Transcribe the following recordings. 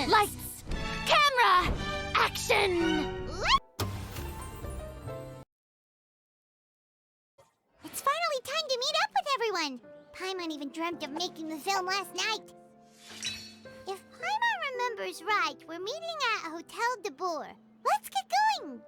Lights! Camera! Action! It's finally time to meet up with everyone! Paimon even dreamt of making the film last night. If Paimon remembers right, we're meeting at Hotel de Boer. Let's get going!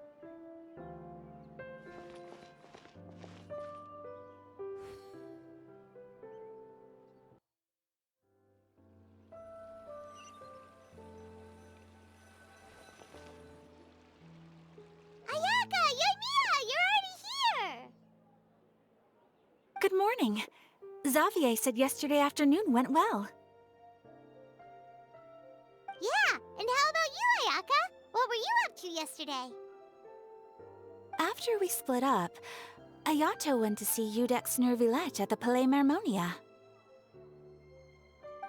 Ayaka! Yoimiya! You're already here! Good morning. Xavier said yesterday afternoon went well. Yeah, and how about you, Ayaka? What were you up to yesterday? After we split up, Ayato went to see Udex Nervillette at the Palais Mermonia.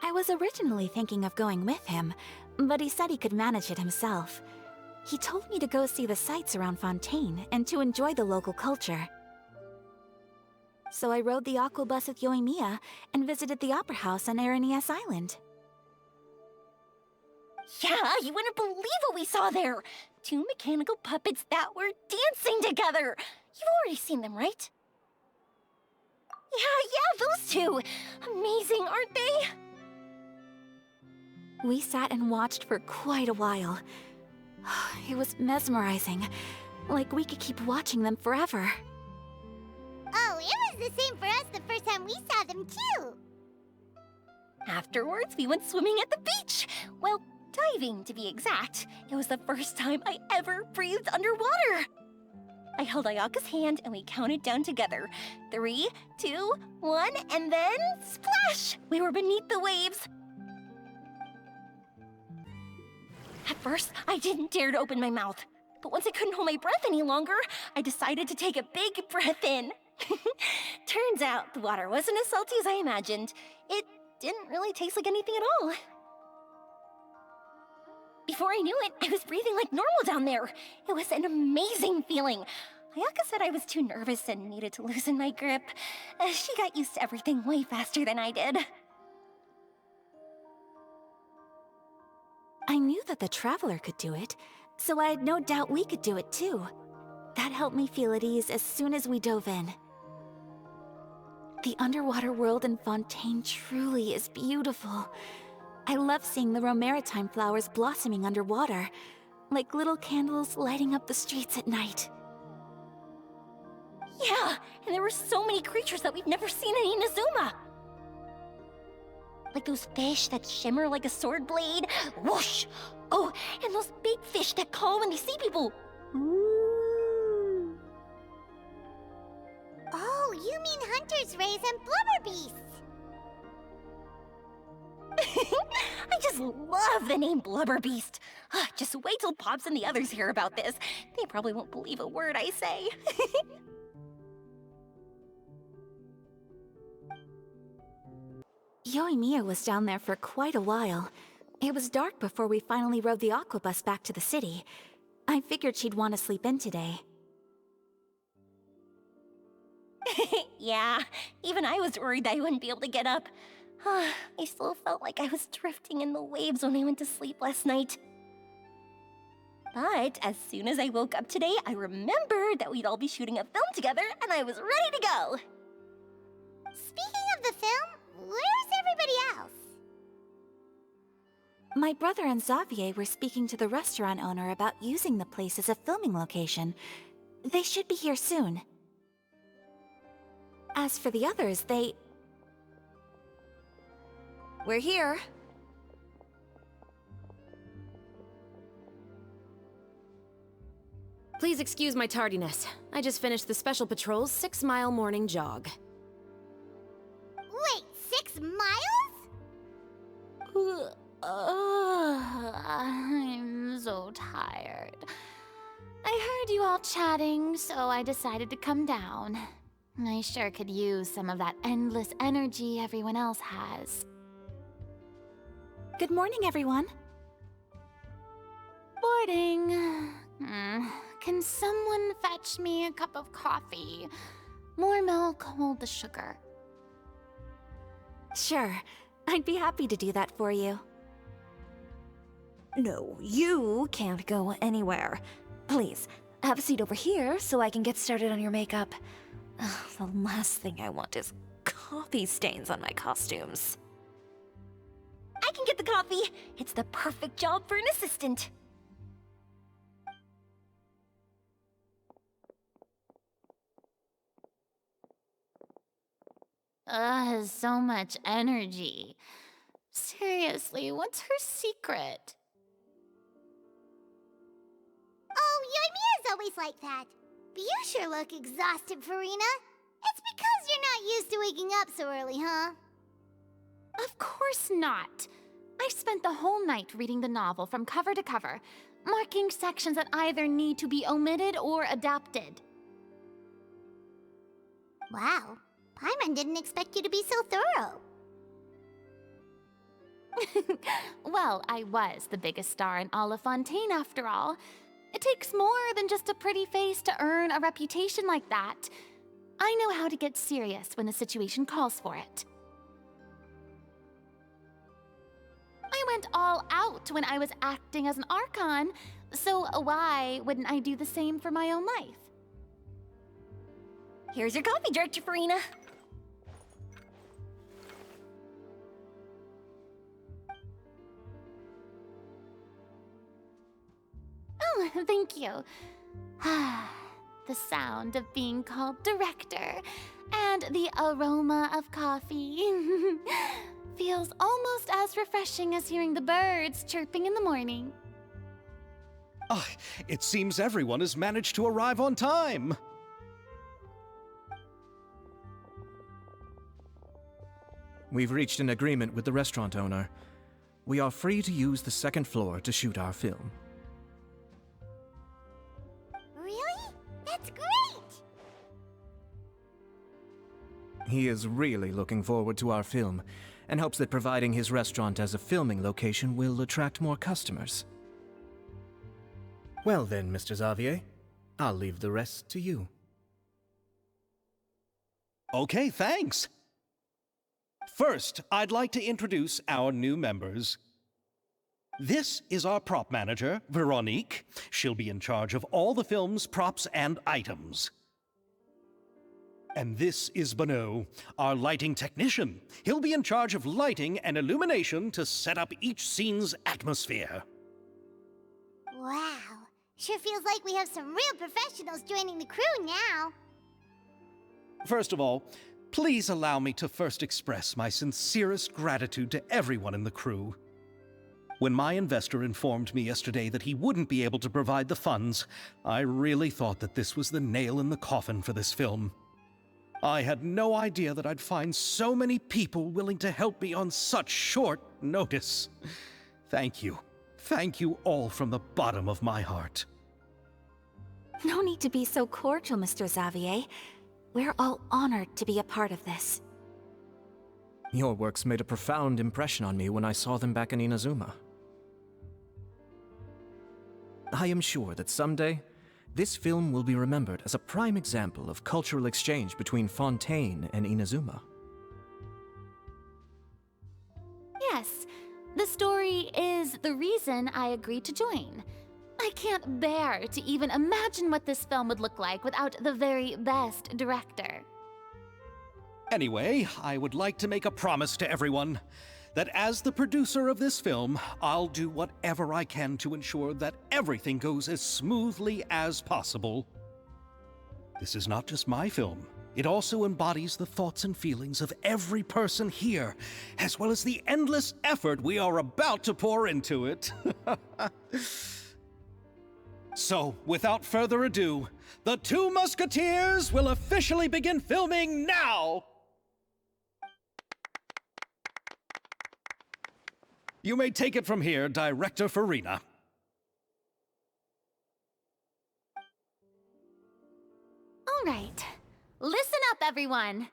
I was originally thinking of going with him, but he said he could manage it himself. He told me to go see the sights around Fontaine and to enjoy the local culture. So I rode the aqua bus with Yoimiya and visited the opera house on Aranias Island. Yeah, you wouldn't believe what we saw there! 2 mechanical puppets that were dancing together! You've already seen them, right? Yeah, those two! Amazing, aren't they? We sat and watched for quite a while. It was mesmerizing. Like we could keep watching them forever. Oh, it was the same for us the first time we saw them, too! Afterwards, we went swimming at the beach! Well, diving, to be exact. It was the first time I ever breathed underwater! I held Ayaka's hand and we counted down together. 3, 2, 1, and then splash! We were beneath the waves. At first, I didn't dare to open my mouth. But once I couldn't hold my breath any longer, I decided to take a big breath in. Turns out the water wasn't as salty as I imagined. It didn't really taste like anything at all. Before I knew it, I was breathing like normal down there. It was an amazing feeling. Ayaka said I was too nervous and needed to loosen my grip. She got used to everything way faster than I did. I knew that the Traveler could do it, so I had no doubt we could do it too. That helped me feel at ease as soon as we dove in. The underwater world in Fontaine truly is beautiful. I love seeing the romaritime flowers blossoming underwater, like little candles lighting up the streets at night. Yeah, and there were so many creatures that we've never seen in Inazuma. Like those fish that shimmer like a sword blade. Whoosh! Oh, and those big fish that call when they see people. Oh, you mean Hunter's Rays and Blubber Beasts! I just love the name Blubber Beast. Just wait till Pops and the others hear about this. They probably won't believe a word I say. Yoimiya was down there for quite a while. It was dark before we finally rode the aqua bus back to the city. I figured she'd want to sleep in today. Yeah, even I was worried that I wouldn't be able to get up. I still felt like I was drifting in the waves when I went to sleep last night. But as soon as I woke up today, I remembered that we'd all be shooting a film together, and I was ready to go. Speaking of the film, where's everybody else? My brother and Xavier were speaking to the restaurant owner about using the place as a filming location. They should be here soon. As for the others, We're here. Please excuse my tardiness. I just finished the Special Patrol's 6-mile morning jog. Wait, 6 miles? I'm so tired. I heard you all chatting, so I decided to come down. I sure could use some of that endless energy everyone else has. Good morning, everyone. Morning. Can someone fetch me a cup of coffee? More milk, hold the sugar. Sure. I'd be happy to do that for you. No, you can't go anywhere. Please, have a seat over here so I can get started on your makeup. Ugh, the last thing I want is coffee stains on my costumes. I can get the coffee. It's the perfect job for an assistant. Ugh, so much energy. Seriously, what's her secret? Oh, Ymira's always like that. But you sure look exhausted, Farina. It's because you're not used to waking up so early, huh? Of course not. I spent the whole night reading the novel from cover to cover, marking sections that either need to be omitted or adapted. Wow. Paimon didn't expect you to be so thorough. Well, I was the biggest star in all of Fontaine after all. It takes more than just a pretty face to earn a reputation like that. I know how to get serious when the situation calls for it. I went all out when I was acting as an Archon, so why wouldn't I do the same for my own life? Here's your coffee, Director Farina. Oh, thank you. The sound of being called director and the aroma of coffee feels almost as refreshing as hearing the birds chirping in the morning. Ah, it seems everyone has managed to arrive on time. We've reached an agreement with the restaurant owner. We are free to use the second floor to shoot our film. Really? That's great! He is really looking forward to our film, and hopes that providing his restaurant as a filming location will attract more customers. Well then, Mr. Xavier, I'll leave the rest to you. Okay, thanks. First, I'd like to introduce our new members. This is our prop manager, Veronique. She'll be in charge of all the film's props and items. And this is Bonneau, our lighting technician. He'll be in charge of lighting and illumination to set up each scene's atmosphere. Wow. Sure feels like we have some real professionals joining the crew now. First of all, please allow me to first express my sincerest gratitude to everyone in the crew. When my investor informed me yesterday that he wouldn't be able to provide the funds, I really thought that this was the nail in the coffin for this film. I had no idea that I'd find so many people willing to help me on such short notice. Thank you. Thank you all from the bottom of my heart. No need to be so cordial, Mr. Xavier. We're all honored to be a part of this. Your works made a profound impression on me when I saw them back in Inazuma. I am sure that someday, this film will be remembered as a prime example of cultural exchange between Fontaine and Inazuma. Yes, the story is the reason I agreed to join. I can't bear to even imagine what this film would look like without the very best director. Anyway, I would like to make a promise to everyone that as the producer of this film, I'll do whatever I can to ensure that everything goes as smoothly as possible. This is not just my film. It also embodies the thoughts and feelings of every person here, as well as the endless effort we are about to pour into it. So, without further ado, the Two Musketeers will officially begin filming now! You may take it from here, Director Farina. All right, listen up, everyone.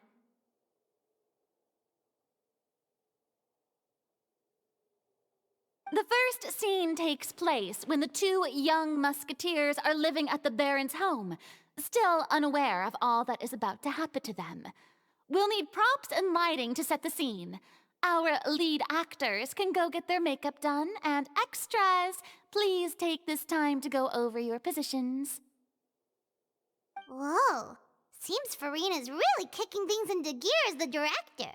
The first scene takes place when the two young musketeers are living at the Baron's home, still unaware of all that is about to happen to them. We'll need props and lighting to set the scene. Our lead actors can go get their makeup done, and extras, please take this time to go over your positions. Whoa. Seems Farina's really kicking things into gear as the director.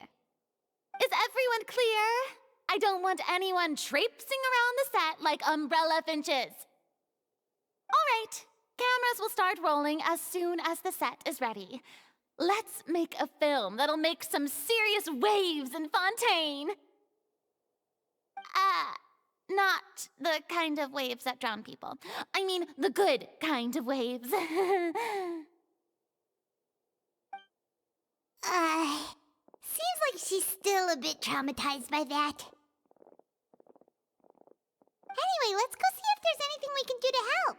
Is everyone clear? I don't want anyone traipsing around the set like umbrella finches. All right, cameras will start rolling as soon as the set is ready. Let's make a film that'll make some serious waves in Fontaine. Not the kind of waves that drown people. I mean, the good kind of waves. Seems like she's still a bit traumatized by that. Anyway, let's go see if there's anything we can do to help.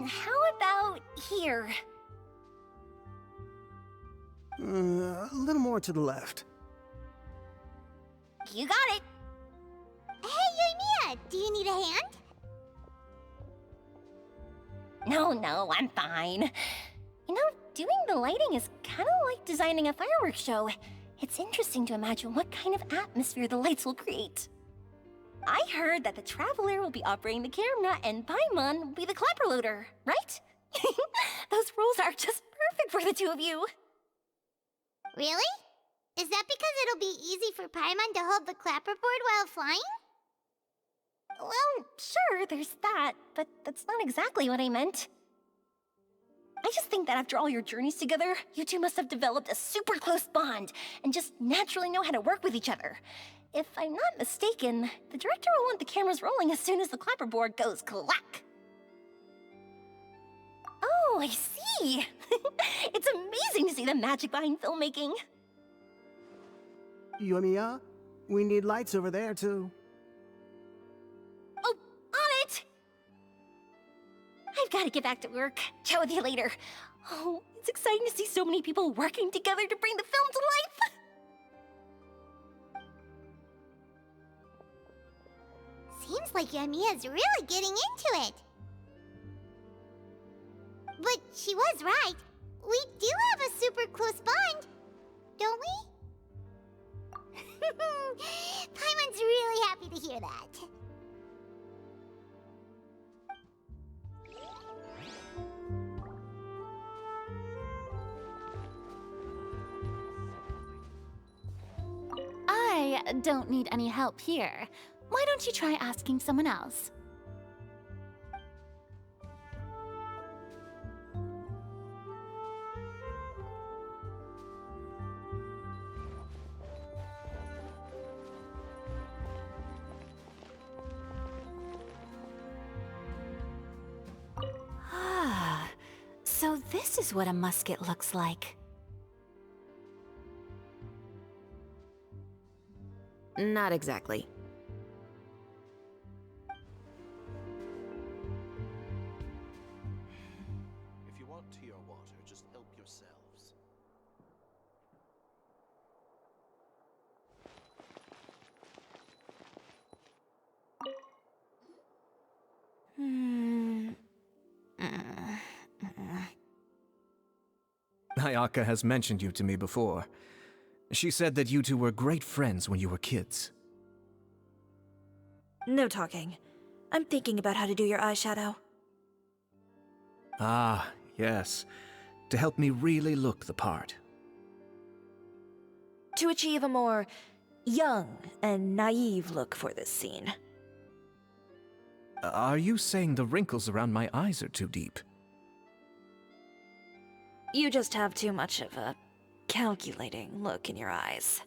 How about here? A little more to the left. You got it. Hey, Yoimiya, do you need a hand? No, I'm fine. You know, doing the lighting is kind of like designing a fireworks show. It's interesting to imagine what kind of atmosphere the lights will create. I heard that the Traveler will be operating the camera and Paimon will be the clapper loader, right? Those roles are just perfect for the two of you. Really? Is that because it'll be easy for Paimon to hold the clapperboard while flying? Well, sure, there's that, but that's not exactly what I meant. I just think that after all your journeys together, you two must have developed a super close bond and just naturally know how to work with each other. If I'm not mistaken, the director will want the cameras rolling as soon as the clapperboard goes clack. Oh, I see. It's amazing to see the magic behind filmmaking. Yoimiya, we need lights over there, too. Oh, on it! I've got to get back to work. Chat with you later. Oh, it's exciting to see so many people working together to bring the film to life. Seems like Yoimiya's really getting into it. But she was right. We do have a super close bond, don't we? Paimon's really happy to hear that. I don't need any help here. Why don't you try asking someone else? Ah, so this is what a musket looks like. Not exactly. If you want tea or water, just help yourselves. Ayaka has mentioned you to me before. She said that you two were great friends when you were kids. No talking. I'm thinking about how to do your eyeshadow. Ah, yes. To help me really look the part. To achieve a more young and naive look for this scene. Are you saying the wrinkles around my eyes are too deep? You just have too much of a calculating look in your eyes.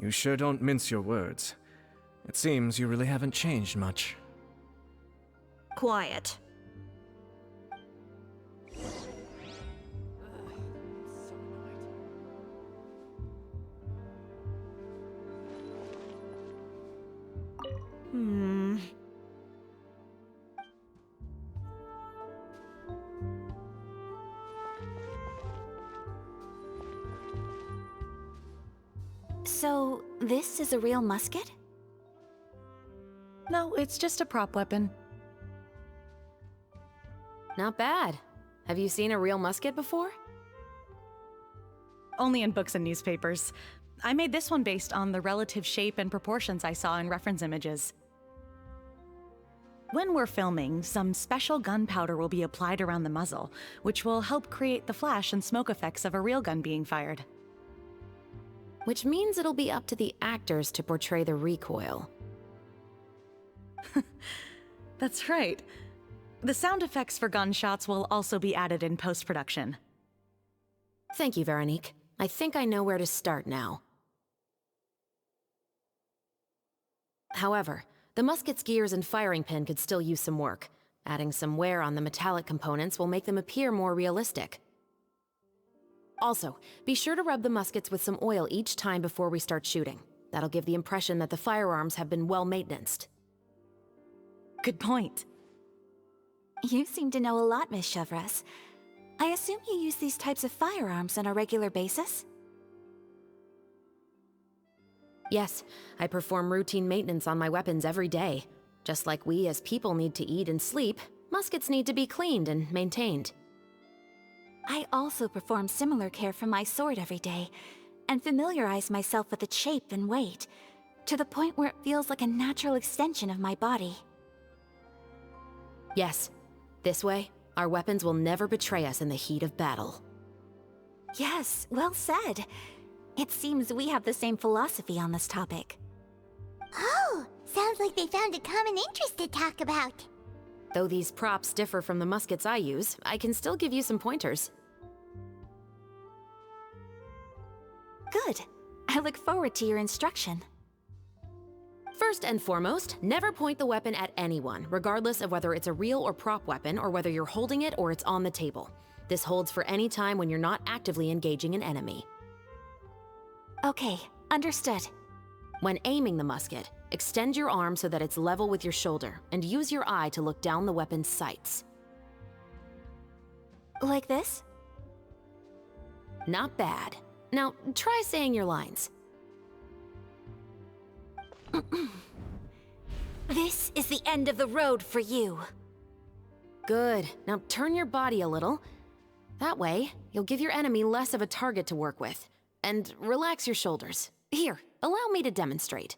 You sure don't mince your words. It seems you really haven't changed much. Quiet. So, this is a real musket? No, it's just a prop weapon. Not bad. Have you seen a real musket before? Only in books and newspapers. I made this one based on the relative shape and proportions I saw in reference images. When we're filming, some special gunpowder will be applied around the muzzle, which will help create the flash and smoke effects of a real gun being fired. Which means it'll be up to the actors to portray the recoil. That's right. The sound effects for gunshots will also be added in post-production. Thank you, Veronique. I think I know where to start now. However, the musket's gears and firing pin could still use some work. Adding some wear on the metallic components will make them appear more realistic. Also, be sure to rub the muskets with some oil each time before we start shooting. That'll give the impression that the firearms have been well maintained. Good point. You seem to know a lot, Miss Chevres. I assume you use these types of firearms on a regular basis? Yes, I perform routine maintenance on my weapons every day. Just like we as people need to eat and sleep, muskets need to be cleaned and maintained. I also perform similar care for my sword every day, and familiarize myself with its shape and weight, to the point where it feels like a natural extension of my body. Yes, this way, our weapons will never betray us in the heat of battle. Yes, well said. It seems we have the same philosophy on this topic. Oh, sounds like they found a common interest to talk about. Though these props differ from the muskets I use, I can still give you some pointers. Good. I look forward to your instruction. First and foremost, never point the weapon at anyone, regardless of whether it's a real or prop weapon or whether you're holding it or it's on the table. This holds for any time when you're not actively engaging an enemy. Okay, understood. When aiming the musket, extend your arm so that it's level with your shoulder, and use your eye to look down the weapon's sights. Like this? Not bad. Now, try saying your lines. This is the end of the road for you. Good. Now turn your body a little. That way, you'll give your enemy less of a target to work with. And relax your shoulders. Here, allow me to demonstrate.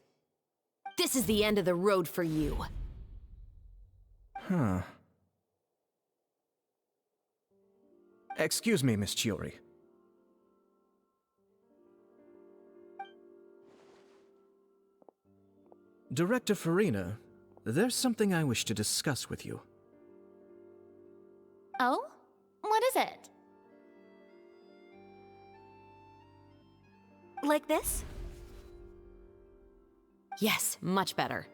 This is the end of the road for you. Huh. Excuse me, Miss Chiori. Director Farina, there's something I wish to discuss with you. Oh? What is it? Like this? Yes, much better.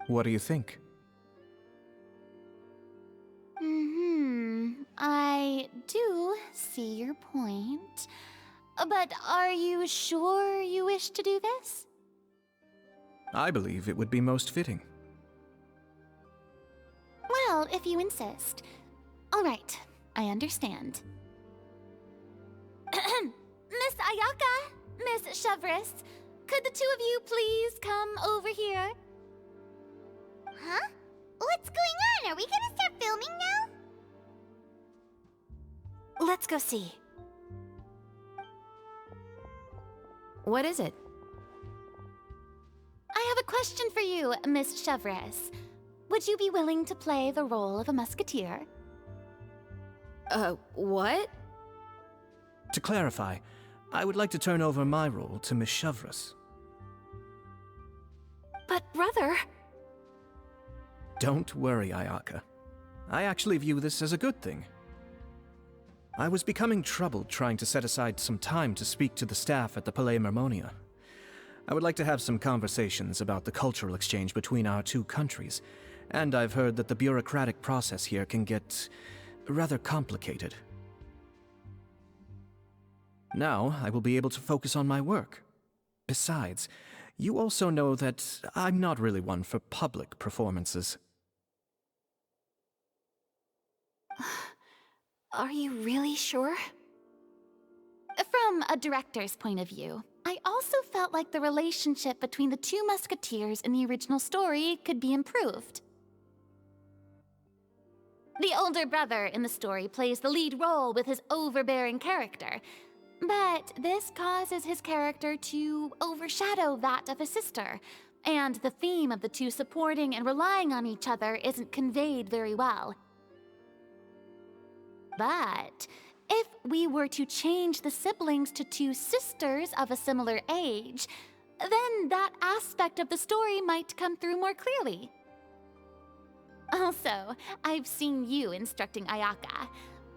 What do you think? I do see your point. But are you sure you wish to do this? I believe it would be most fitting. Well, if you insist. All right, I understand. Miss Ayaka, Miss Chevres, could the two of you please come over here? Huh? What's going on? Are we gonna start filming now? Let's go see. What is it? I have a question for you, Miss Chevres. Would you be willing to play the role of a musketeer? What? To clarify, I would like to turn over my role to Miss Chevres. But brother... Don't worry, Ayaka. I actually view this as a good thing. I was becoming troubled trying to set aside some time to speak to the staff at the Palais Mermonia. I would like to have some conversations about the cultural exchange between our two countries, and I've heard that the bureaucratic process here can get rather complicated. Now, I will be able to focus on my work. Besides, you also know that I'm not really one for public performances. Are you really sure? From a director's point of view, I also felt like the relationship between the two musketeers in the original story could be improved. The older brother in the story plays the lead role with his overbearing character, but this causes his character to overshadow that of his sister, and the theme of the two supporting and relying on each other isn't conveyed very well. But if we were to change the siblings to two sisters of a similar age, then that aspect of the story might come through more clearly. Also, I've seen you instructing Ayaka.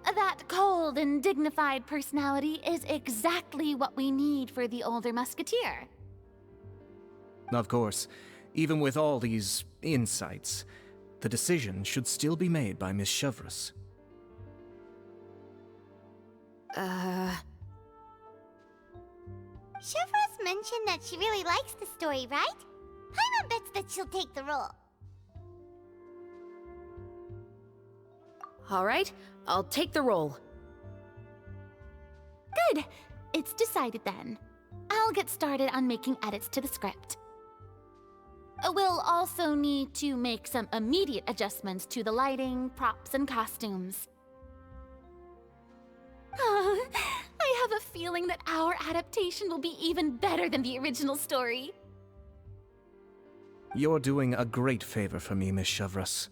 That cold and dignified personality is exactly what we need for the older musketeer. Of course, even with all these insights, the decision should still be made by Miss Shevrёz. Shevrёz mentioned that she really likes the story, right? Paimon bets that she'll take the role. All right, I'll take the role. Good. It's decided then. I'll get started on making edits to the script. We'll also need to make some immediate adjustments to the lighting, props, and costumes. I have a feeling that our adaptation will be even better than the original story. You're doing a great favor for me, Miss Shevrёz.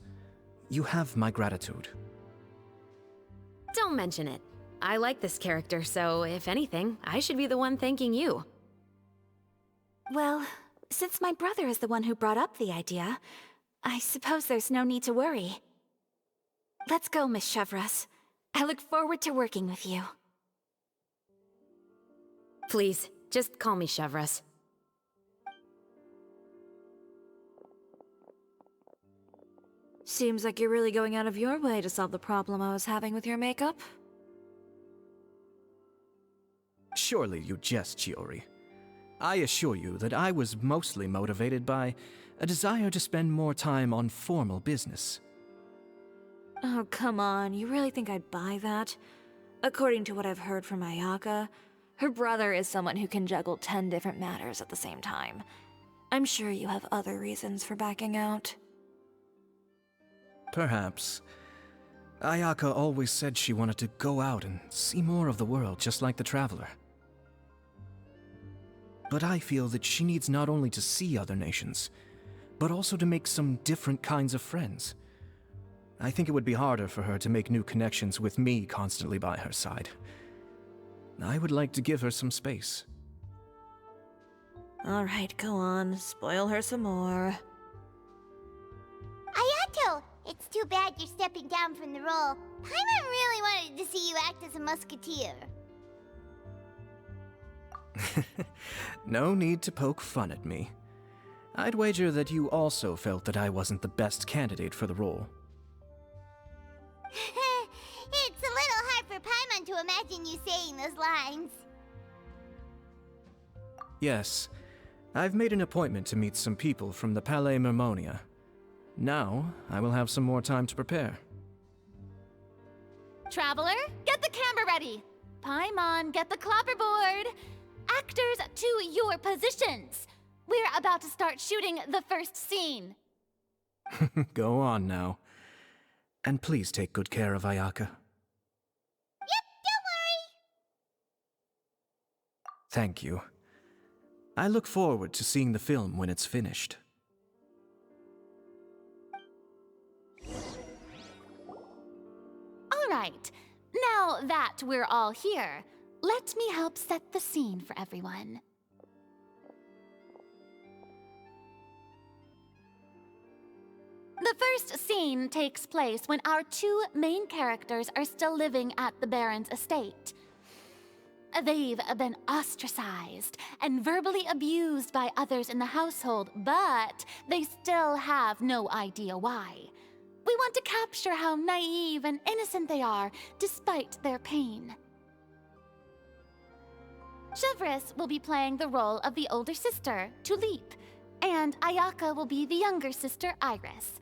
You have my gratitude. Don't mention it. I like this character, so if anything, I should be the one thanking you. Well, since my brother is the one who brought up the idea, I suppose there's no need to worry. Let's go, Miss Shevrёz. I look forward to working with you. Please, just call me Shevrёz. Seems like you're really going out of your way to solve the problem I was having with your makeup. Surely you jest, Chiori. I assure you that I was mostly motivated by a desire to spend more time on formal business. Oh, come on. You really think I'd buy that? According to what I've heard from Ayaka, her brother is someone who can juggle 10 different matters at the same time. I'm sure you have other reasons for backing out. Perhaps. Ayaka always said she wanted to go out and see more of the world, just like the Traveler. But I feel that she needs not only to see other nations, but also to make some different kinds of friends. I think it would be harder for her to make new connections with me constantly by her side. I would like to give her some space. Alright, go on. Spoil her some more. Ayato! It's too bad you're stepping down from the role. Paimon really wanted to see you act as a musketeer. No need to poke fun at me. I'd wager that you also felt that I wasn't the best candidate for the role. It's a little hard for Paimon to imagine you saying those lines. Yes, I've made an appointment to meet some people from the Palais Mermonia. Now, I will have some more time to prepare. Traveler, get the camera ready. Paimon, get the clapperboard. Actors, to your positions. We're about to start shooting the first scene. Go on now. And please take good care of Ayaka. Yep, don't worry. Thank you. I look forward to seeing the film when it's finished. All right, now that we're all here, let me help set the scene for everyone. The first scene takes place when our two main characters are still living at the Baron's estate. They've been ostracized and verbally abused by others in the household, but they still have no idea why. We want to capture how naive and innocent they are, despite their pain. Shevrёz will be playing the role of the older sister, Tulip, and Ayaka will be the younger sister, Iris.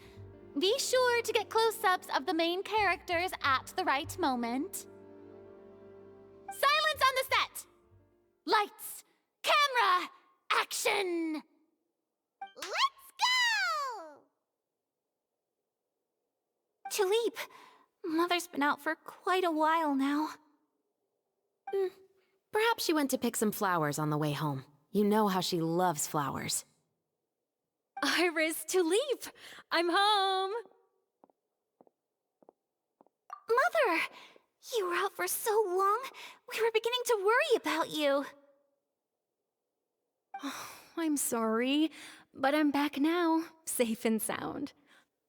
Be sure to get close-ups of the main characters at the right moment. Silence on the set! Lights, camera, action! Let's go! Tulip, Mother's been out for quite a while now. Perhaps she went to pick some flowers on the way home. You know how she loves flowers. Iris, Tulip, I'm home! Mother! You were out for so long, we were beginning to worry about you. I'm sorry, but I'm back now, safe and sound.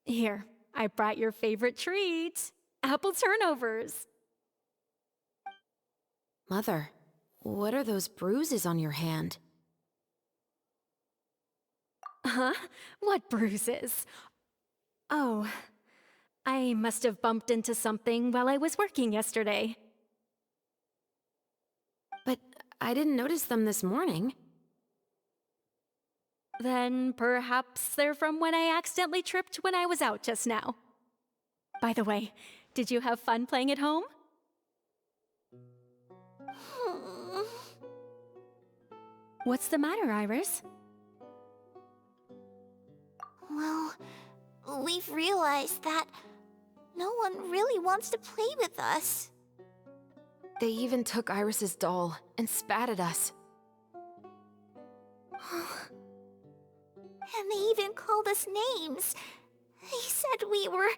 Here, I brought your favorite treat, apple turnovers. Mother, what are those bruises on your hand? Huh? What bruises? Oh, I must have bumped into something while I was working yesterday. But I didn't notice them this morning. Then perhaps they're from when I accidentally tripped when I was out just now. By the way, did you have fun playing at home? What's the matter, Iris? Well, we've realized that no one really wants to play with us. They even took Iris's doll and spat at us. And they even called us names. They said we were...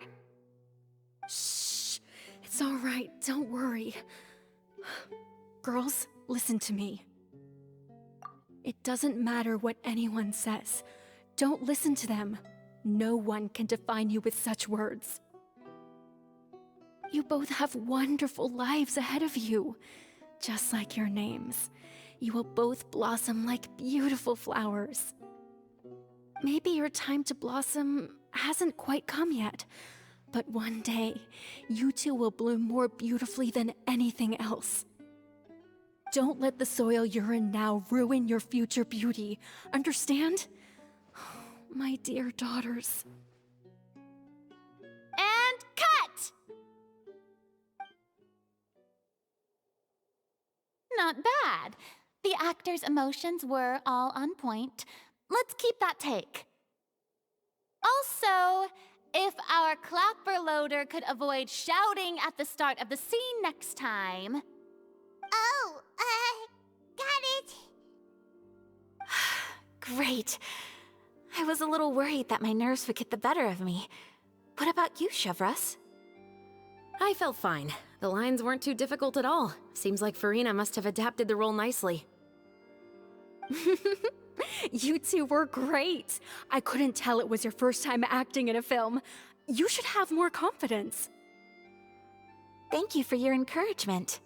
Shh! It's all right, don't worry. Girls, listen to me. It doesn't matter what anyone says. Don't listen to them. No one can define you with such words. You both have wonderful lives ahead of you. Just like your names. You will both blossom like beautiful flowers. Maybe your time to blossom hasn't quite come yet, but one day, you two will bloom more beautifully than anything else. Don't let the soil you're in now ruin your future beauty, understand? My dear daughters. And cut! Not bad. The actors' emotions were all on point. Let's keep that take. Also, if our clapper loader could avoid shouting at the start of the scene next time. Oh, got it. Great. I was a little worried that my nerves would get the better of me. What about you, Chevros? I felt fine. The lines weren't too difficult at all. Seems like Farina must have adapted the role nicely. You two were great. I couldn't tell it was your first time acting in a film. You should have more confidence. Thank you for your encouragement.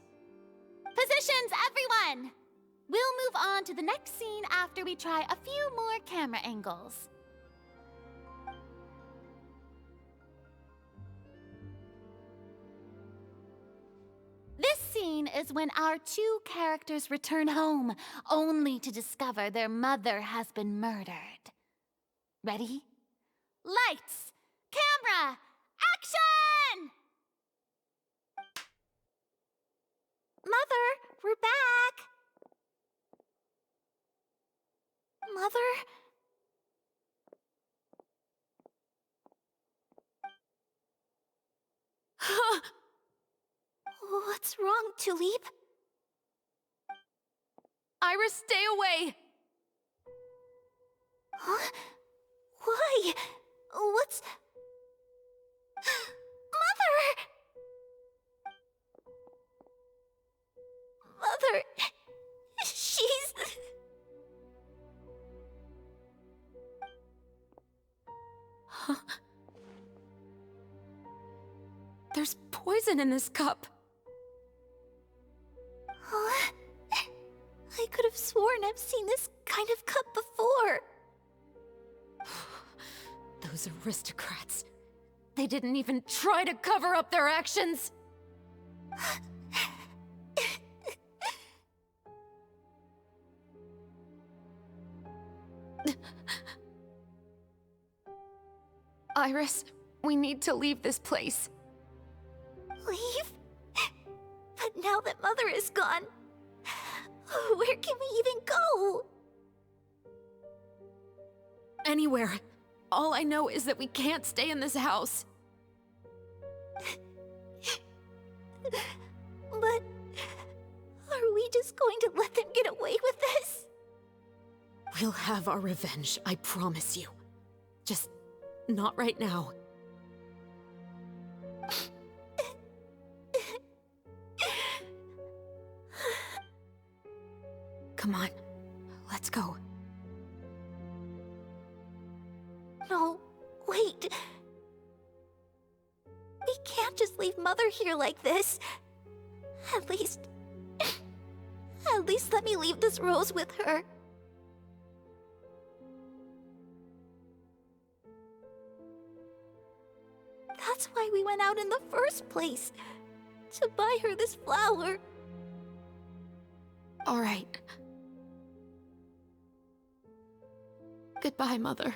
Positions, everyone! We'll move on to the next scene after we try a few more camera angles. This scene is when our two characters return home, only to discover their mother has been murdered. Ready? Lights! Camera! Action! Mother, we're back. Mother? What's wrong, Tulip? Iris, stay away! Huh? Why? What's... Mother! Mother... She's... There's poison in this cup. Huh? I could have sworn I've seen this kind of cup before. Those aristocrats. They didn't even try to cover up their actions. Iris, we need to leave this place. Leave? But now that Mother is gone, Where can we even go? Anywhere. All I know is that we can't stay in this house. But are we just going to let them get away with this? We'll have our revenge, I promise you. Just not right now. Come on, let's go. No, wait. We can't just leave Mother here like this. At least let me leave this rose with her. That's why we went out in the first place. To buy her this flower. All right. Goodbye, Mother.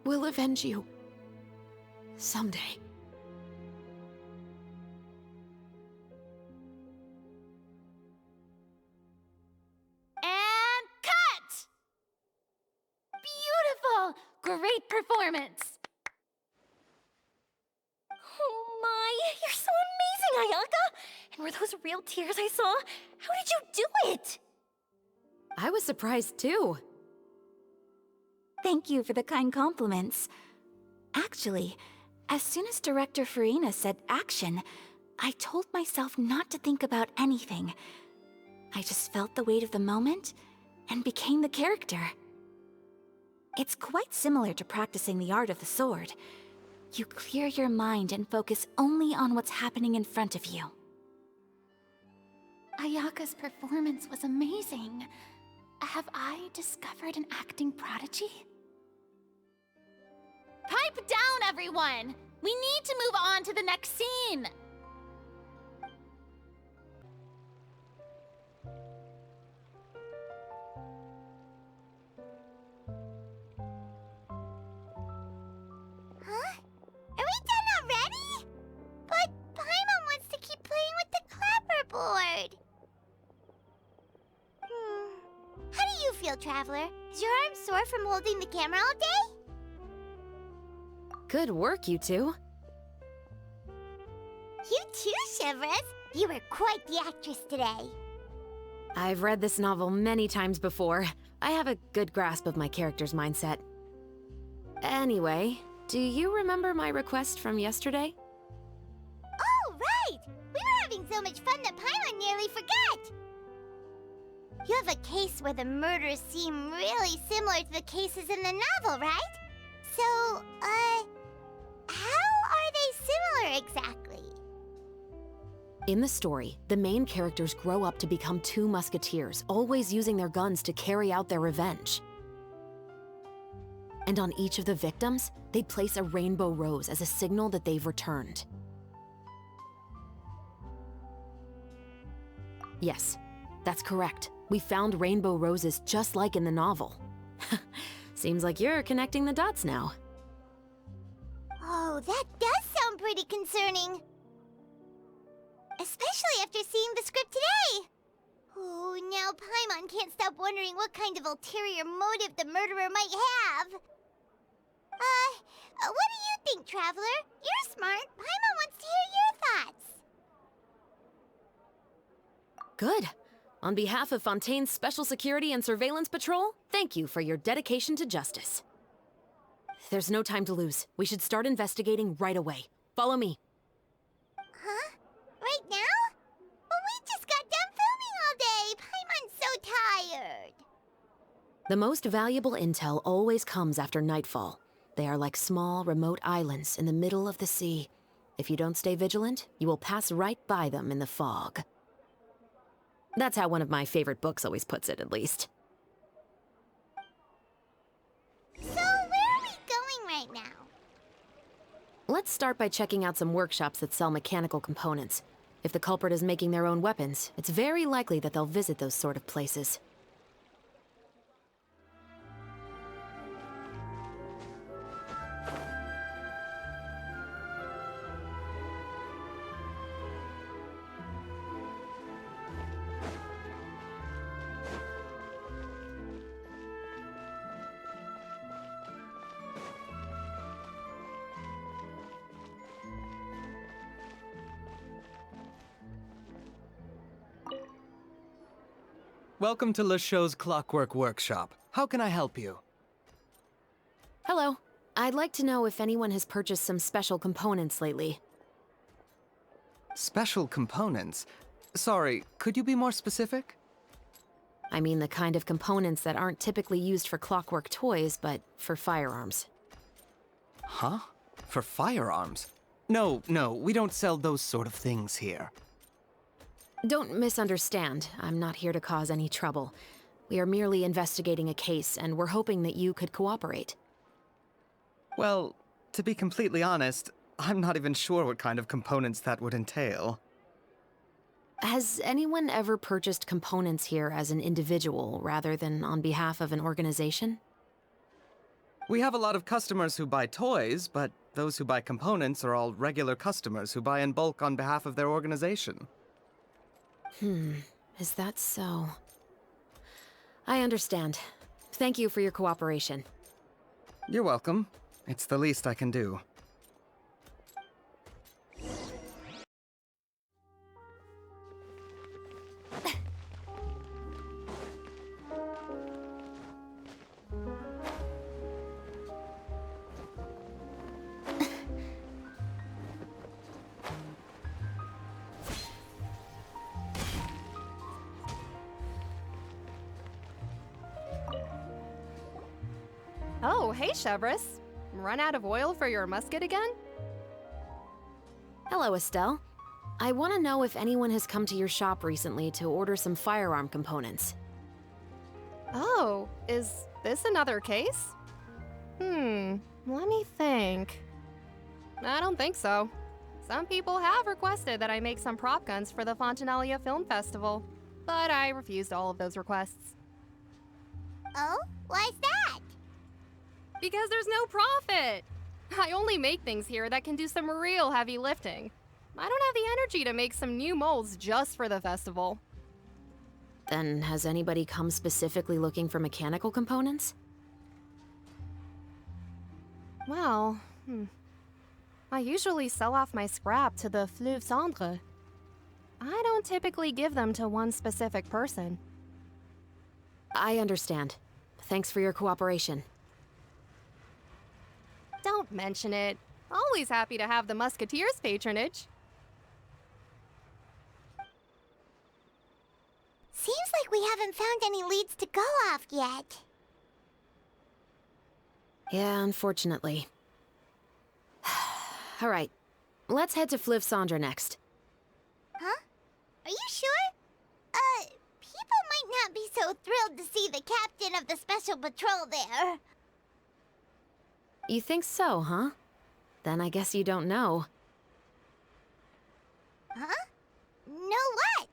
We'll avenge you. Someday. And cut! Beautiful! Great performance! Oh my, you're so amazing, Ayaka! And were those real tears I saw? How did you do it? I was surprised too. Thank you for the kind compliments. Actually, as soon as Director Farina said action, I told myself not to think about anything. I just felt the weight of the moment and became the character. It's quite similar to practicing the art of the sword. You clear your mind and focus only on what's happening in front of you. Ayaka's performance was amazing. Have I discovered an acting prodigy? Pipe down, everyone! We need to move on to the next scene! Huh? Are we done already? But Paimon wants to keep playing with the clapperboard. How do you feel, Traveler? Is your arm sore from holding the camera all day? Good work, you two. You too, Shevrёz. You were quite the actress today. I've read this novel many times before. I have a good grasp of my character's mindset. Anyway, do you remember my request from yesterday? Oh, right! We were having so much fun that Paimon nearly forgot! You have a case where the murders seem really similar to the cases in the novel, right? So, how are they similar exactly? In the story, the main characters grow up to become two musketeers, always using their guns to carry out their revenge. And on each of the victims, they place a rainbow rose as a signal that they've returned. Yes, that's correct. We found rainbow roses just like in the novel. Seems like you're connecting the dots now. Oh, that does sound pretty concerning. Especially after seeing the script today. Oh, now Paimon can't stop wondering what kind of ulterior motive the murderer might have. What do you think, Traveler? You're smart. Paimon wants to hear your thoughts. Good. On behalf of Fontaine's Special Security and Surveillance Patrol, thank you for your dedication to justice. There's no time to lose. We should start investigating right away. Follow me. Huh? Right now? But we just got done filming all day. Paimon's so tired. The most valuable intel always comes after nightfall. They are like small, remote islands in the middle of the sea. If you don't stay vigilant, you will pass right by them in the fog. That's how one of my favorite books always puts it, at least. So, where are we going right now? Let's start by checking out some workshops that sell mechanical components. If the culprit is making their own weapons, it's very likely that they'll visit those sort of places. Welcome to Le Show's Clockwork Workshop. How can I help you? Hello. I'd like to know if anyone has purchased some special components lately. Special components? Sorry, could you be more specific? I mean the kind of components that aren't typically used for clockwork toys, but for firearms. Huh? For firearms? No, we don't sell those sort of things here. Don't misunderstand. I'm not here to cause any trouble. We are merely investigating a case, and we're hoping that you could cooperate. Well, to be completely honest, I'm not even sure what kind of components that would entail. Has anyone ever purchased components here as an individual rather than on behalf of an organization? We have a lot of customers who buy toys, but those who buy components are all regular customers who buy in bulk on behalf of their organization. Is that so? I understand. Thank you for your cooperation. You're welcome. It's the least I can do. Oh, hey, Chevreus. Run out of oil for your musket again? Hello, Estelle. I want to know if anyone has come to your shop recently to order some firearm components. Oh, is this another case? Let me think. I don't think so. Some people have requested that I make some prop guns for the Fontanalia Film Festival, but I refused all of those requests. Oh? Why's that? Because there's no profit! I only make things here that can do some real heavy lifting. I don't have the energy to make some new molds just for the festival. Then has anybody come specifically looking for mechanical components? Well, I usually sell off my scrap to the Fleuve Cendre. I don't typically give them to one specific person. I understand. Thanks for your cooperation. Don't mention it. Always happy to have the Musketeers' patronage. Seems like we haven't found any leads to go off yet. Yeah, unfortunately. All right, let's head to Fleuve Cendre next. Huh? Are you sure? People might not be so thrilled to see the captain of the special patrol there. You think so, huh? Then I guess you don't know. Huh? Know what?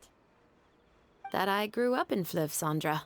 That I grew up in Fleuve Cendre.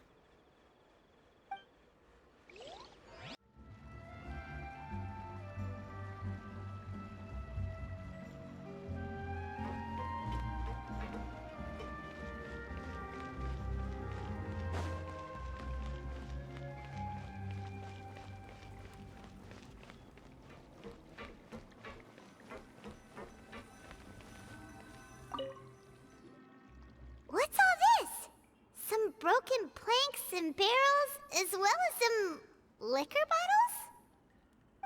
What's all this? Some broken planks and barrels, as well as some liquor bottles?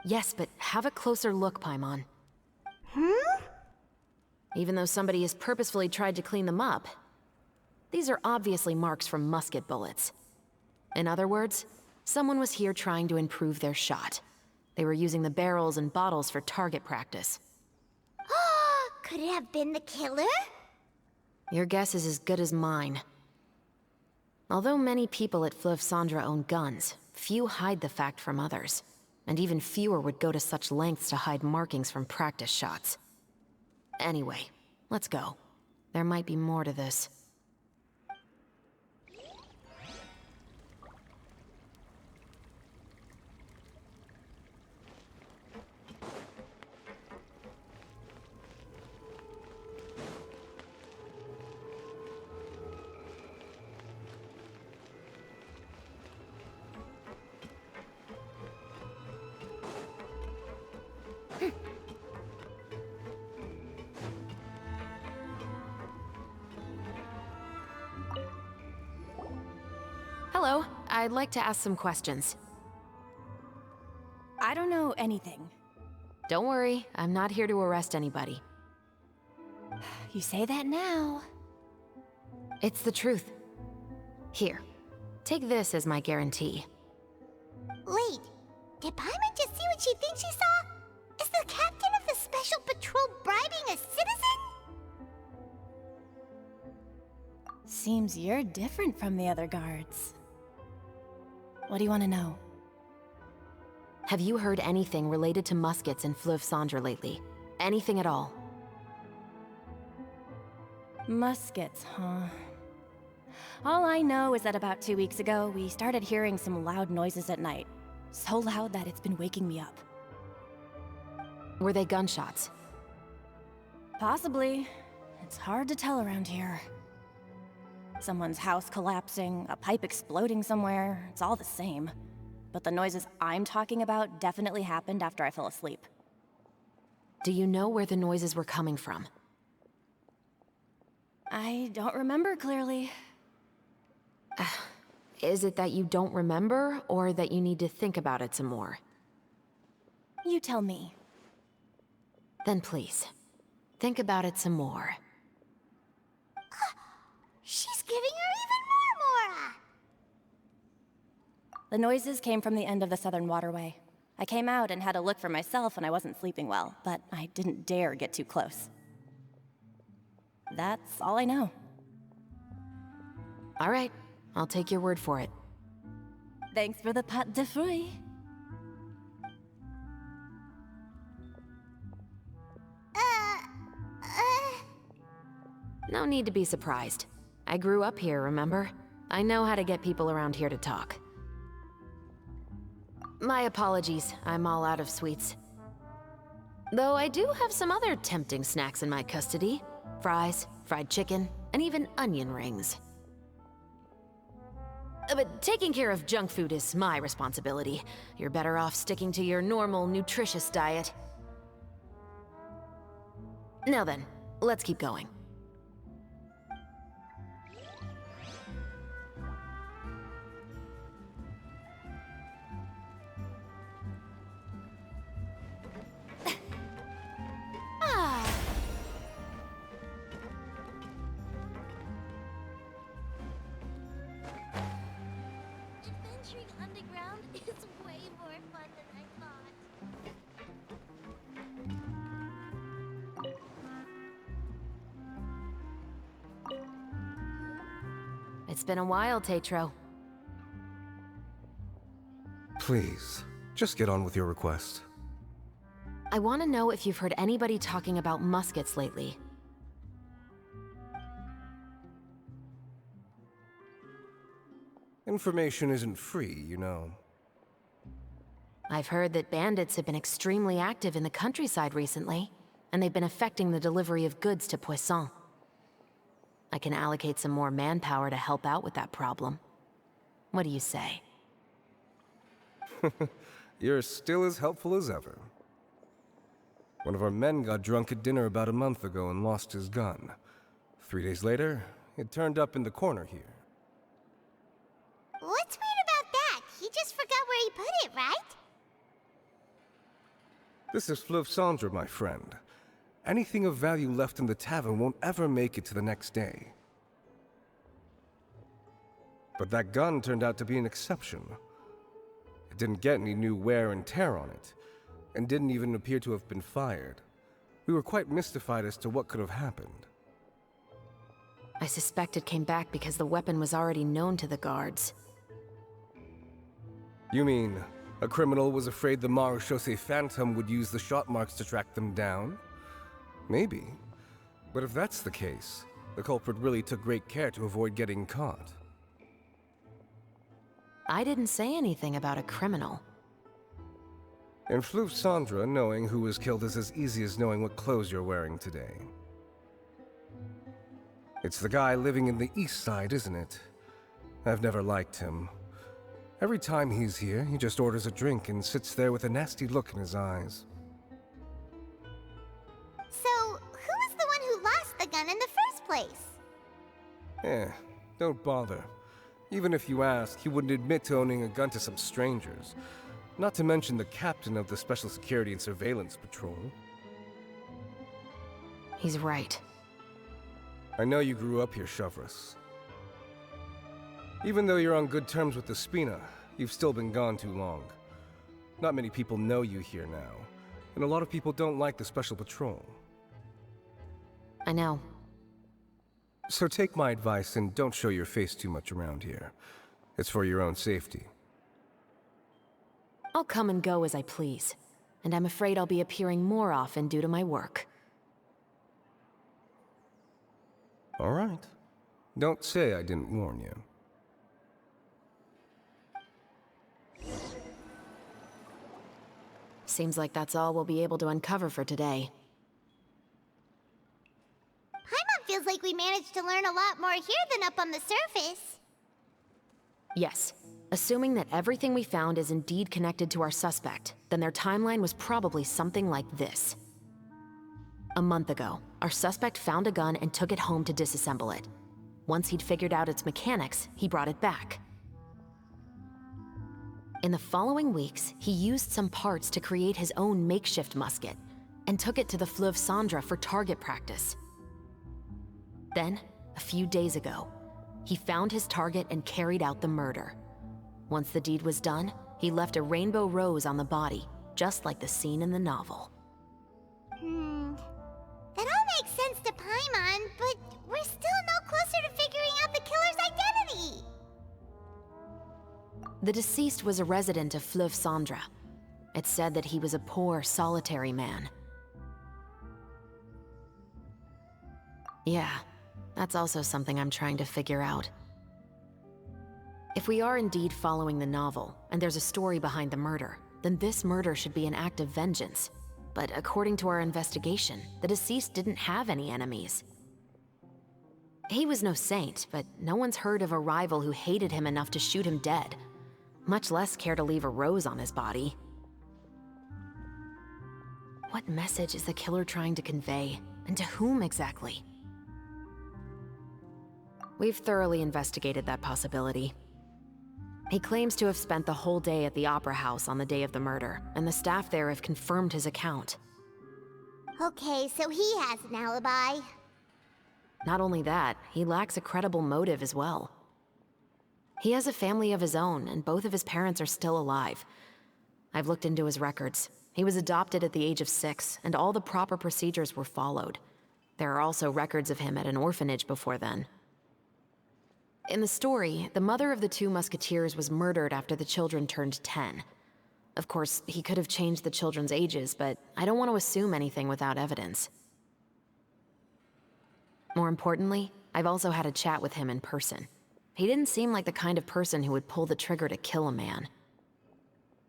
Yes, but have a closer look, Paimon. Hmm? Even though somebody has purposefully tried to clean them up, these are obviously marks from musket bullets. In other words, someone was here trying to improve their shot. They were using the barrels and bottles for target practice. Could it have been the killer? Your guess is as good as mine. Although many people at Fleuve Cendre own guns, few hide the fact from others. And even fewer would go to such lengths to hide markings from practice shots. Anyway, let's go. There might be more to this. hello. I'd like to ask some questions. I don't know anything. Don't worry, I'm not here to arrest anybody. You say that now. It's the truth. Here, take this as my guarantee. Wait, did Paimon just see what she thinks she saw? Is the captain of the special patrol bribing a citizen? Seems you're different from the other guards. What do you want to know? Have you heard anything related to muskets in Fleuve Cendre lately? Anything at all? Muskets, huh? All I know is that about 2 weeks ago, we started hearing some loud noises at night. So loud that it's been waking me up. Were they gunshots? Possibly. It's hard to tell around here. Someone's house collapsing, a pipe exploding somewhere, it's all the same. But the noises I'm talking about definitely happened after I fell asleep. Do you know where the noises were coming from? I don't remember clearly. Is it that you don't remember, or that you need to think about it some more? You tell me. Then please, think about it some more. She's giving her even more Mora! The noises came from the end of the Southern Waterway. I came out and had a look for myself when I wasn't sleeping well, but I didn't dare get too close. That's all I know. All right, I'll take your word for it. Thanks for the pâte de fruits. No need to be surprised. I grew up here, remember? I know how to get people around here to talk. My apologies, I'm all out of sweets. Though I do have some other tempting snacks in my custody. Fries, fried chicken, and even onion rings. But taking care of junk food is my responsibility. You're better off sticking to your normal, nutritious diet. Now then, let's keep going. Adventuring underground is way more fun than I thought. It's been a while, Tetro. Please, just get on with your request. I want to know if you've heard anybody talking about muskets lately. Information isn't free, you know. I've heard that bandits have been extremely active in the countryside recently, and they've been affecting the delivery of goods to Poisson. I can allocate some more manpower to help out with that problem. What do you say? You're still as helpful as ever. One of our men got drunk at dinner about a month ago and lost his gun. 3 days later, it turned up in the corner here. What's weird about that? He just forgot where he put it, right? This is Fleuve Cendre, my friend. Anything of value left in the tavern won't ever make it to the next day. But that gun turned out to be an exception. It didn't get any new wear and tear on it, and didn't even appear to have been fired. We were quite mystified as to what could have happened. I suspect it came back because the weapon was already known to the guards. You mean, a criminal was afraid the Marechaussee Phantom would use the shot marks to track them down? Maybe. But if that's the case, the culprit really took great care to avoid getting caught. I didn't say anything about a criminal. In Fleuve Cendre, knowing who was killed is as easy as knowing what clothes you're wearing today. It's the guy living in the east side, isn't it? I've never liked him. Every time he's here, he just orders a drink and sits there with a nasty look in his eyes. So, who was the one who lost the gun in the first place? Don't bother. Even if you asked, he wouldn't admit to owning a gun to some strangers. Not to mention the captain of the Special Security and Surveillance Patrol. He's right. I know you grew up here, Shevrёz. Even though you're on good terms with the Spina, you've still been gone too long. Not many people know you here now, and a lot of people don't like the Special Patrol. I know. So take my advice and don't show your face too much around here. It's for your own safety. I'll come and go as I please, and I'm afraid I'll be appearing more often due to my work. All right. Don't say I didn't warn you. Seems like that's all we'll be able to uncover for today. Paimon feels like we managed to learn a lot more here than up on the surface. Yes. Assuming that everything we found is indeed connected to our suspect, then their timeline was probably something like this. A month ago, our suspect found a gun and took it home to disassemble it. Once he'd figured out its mechanics, he brought it back. In the following weeks, he used some parts to create his own makeshift musket, and took it to the Fleuve Cendra for target practice. Then, a few days ago, he found his target and carried out the murder. Once the deed was done, he left a rainbow rose on the body, just like the scene in the novel. That all makes sense to Paimon, but we're still no closer to figuring out the killer's identity! The deceased was a resident of Fleuve Cendra. It's said that he was a poor, solitary man. Yeah, that's also something I'm trying to figure out. If we are indeed following the novel, and there's a story behind the murder, then this murder should be an act of vengeance. But according to our investigation, the deceased didn't have any enemies. He was no saint, but no one's heard of a rival who hated him enough to shoot him dead, much less care to leave a rose on his body. What message is the killer trying to convey, and to whom exactly? We've thoroughly investigated that possibility. He claims to have spent the whole day at the Opera House on the day of the murder, and the staff there have confirmed his account. Okay, so he has an alibi. Not only that, he lacks a credible motive as well. He has a family of his own, and both of his parents are still alive. I've looked into his records. He was adopted at the age of 6, and all the proper procedures were followed. There are also records of him at an orphanage before then. In the story, the mother of the 2 musketeers was murdered after the children turned 10. Of course, he could have changed the children's ages, but I don't want to assume anything without evidence. More importantly, I've also had a chat with him in person. He didn't seem like the kind of person who would pull the trigger to kill a man.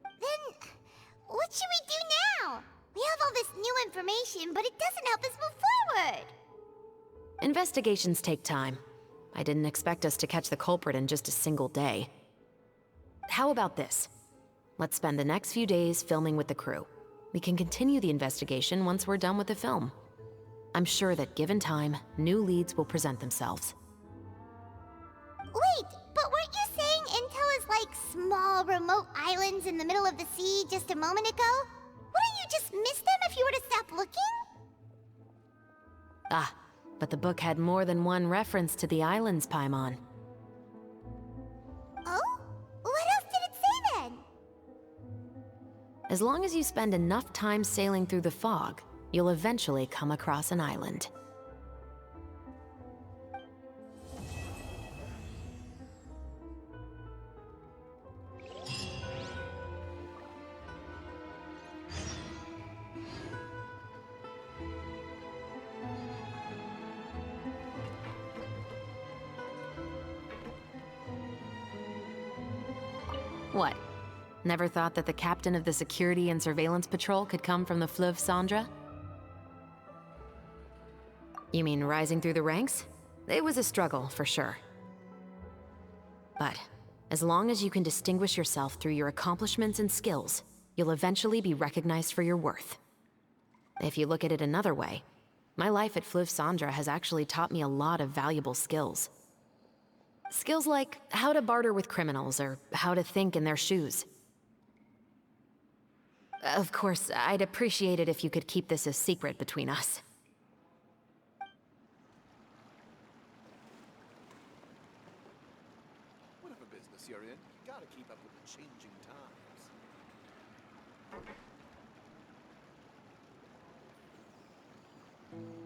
Then, what should we do now? We have all this new information, but it doesn't help us move forward. Investigations take time. I didn't expect us to catch the culprit in just a single day. How about this? Let's spend the next few days filming with the crew. We can continue the investigation once we're done with the film. I'm sure that given time, new leads will present themselves. Wait, but weren't you saying Intel is like small, remote islands in the middle of the sea just a moment ago? Wouldn't you just miss them if you were to stop looking? Ah, but the book had more than one reference to the islands, Paimon. Oh? What else did it say then? As long as you spend enough time sailing through the fog, you'll eventually come across an island. What? Never thought that the captain of the Security and Surveillance Patrol could come from the Fleuve Cendra? You mean rising through the ranks? It was a struggle, for sure. But as long as you can distinguish yourself through your accomplishments and skills, you'll eventually be recognized for your worth. If you look at it another way, my life at Fleuve Cendra has actually taught me a lot of valuable skills. Skills like how to barter with criminals or how to think in their shoes. Of course, I'd appreciate it if you could keep this a secret between us. Whatever business you're in, you gotta keep up with the changing times.